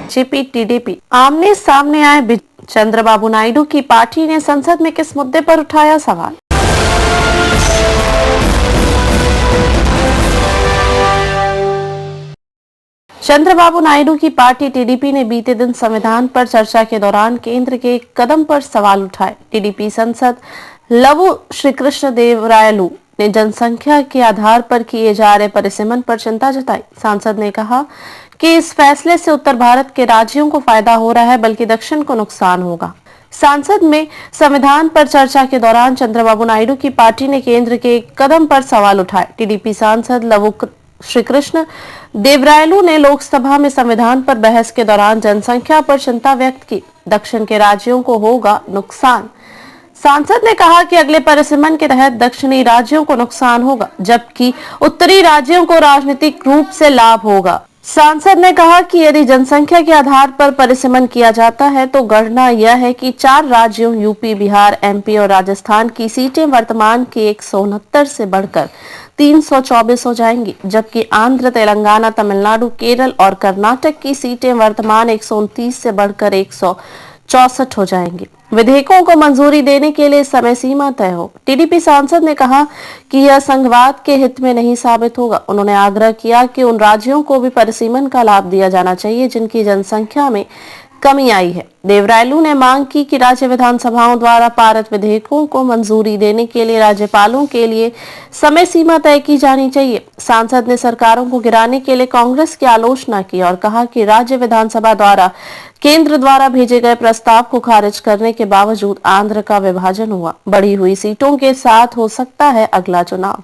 BJP TDP आमने सामने आए। चंद्रबाबू नायडू की पार्टी ने संसद में किस मुद्दे पर उठाया सवाल? चंद्रबाबू नायडू की पार्टी टीडीपी ने बीते दिन संविधान पर चर्चा के दौरान केंद्र के एक कदम पर सवाल उठाए। टीडीपी सांसद लवु श्रीकृष्ण देवरायलु ने जनसंख्या के आधार पर किए जा रहे परिसीमन पर चिंता जताई। सांसद ने कहा कि इस फैसले से उत्तर भारत के राज्यों को फायदा हो रहा है, बल्कि दक्षिण को नुकसान होगा। संसद में संविधान पर चर्चा के दौरान चंद्रबाबू नायडू की पार्टी ने केंद्र के एक कदम पर सवाल उठाए। टीडीपी सांसद लवु श्रीकृष्ण देवरायलु ने लोकसभा में संविधान पर बहस के दौरान जनसंख्या पर चिंता व्यक्त की। दक्षिण के राज्यों को होगा नुकसान। सांसद ने कहा कि अगले परिसीमन के तहत दक्षिणी राज्यों को नुकसान होगा, जबकि उत्तरी राज्यों को राजनीतिक रूप से लाभ होगा। सांसद ने कहा कि यदि जनसंख्या के आधार पर परिसीमन किया जाता है तो गणना यह है कि 4 राज्यों यूपी, बिहार, एमपी और राजस्थान की सीटें वर्तमान की 169 से बढ़कर 324 हो जाएंगी, जबकि आंध्र, तेलंगाना, तमिलनाडु, केरल और कर्नाटक की सीटें वर्तमान 129 से बढ़कर 164 हो जाएंगी। विधेयकों को मंजूरी देने के लिए समय सीमा तय हो। टीडीपी सांसद ने कहा कि यह संघवाद के हित में नहीं साबित होगा। उन्होंने आग्रह किया कि उन राज्यों को भी परिसीमन का लाभ दिया जाना चाहिए जिनकी जनसंख्या में कमी आई है। देवरायलु ने मांग की कि राज्य विधानसभाओं द्वारा पारित विधेयकों को मंजूरी देने के लिए राज्यपालों के लिए समय सीमा तय की जानी चाहिए। सांसद ने सरकारों को गिराने के लिए कांग्रेस की आलोचना की और कहा कि राज्य विधानसभा द्वारा केंद्र द्वारा भेजे गए प्रस्ताव को खारिज करने के बावजूद आंध्र का विभाजन हुआ। बढ़ी हुई सीटों के साथ हो सकता है अगला चुनाव।